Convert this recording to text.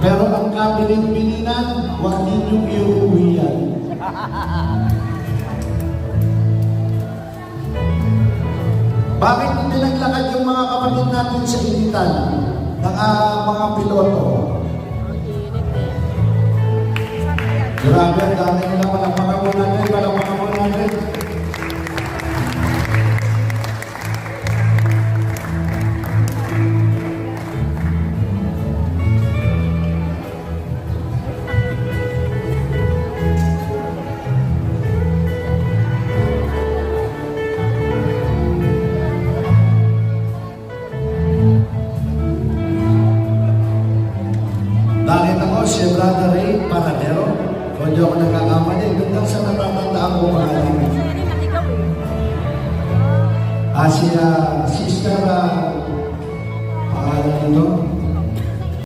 Pero ang kabilin-bilinan, huwag ninyong iuwi yan. Bakit hindi naglakad yung mga kapatid natin sa initan ng mga piloto? Grabe, ang dami nila palakpakan mo natin, palakpakan mo natin. Bakit ako si Brother Ray Paradero? Kung di ako nagkakamali, doon lang sa natatandaan ko pangalan. Si Sister, pangalan nito,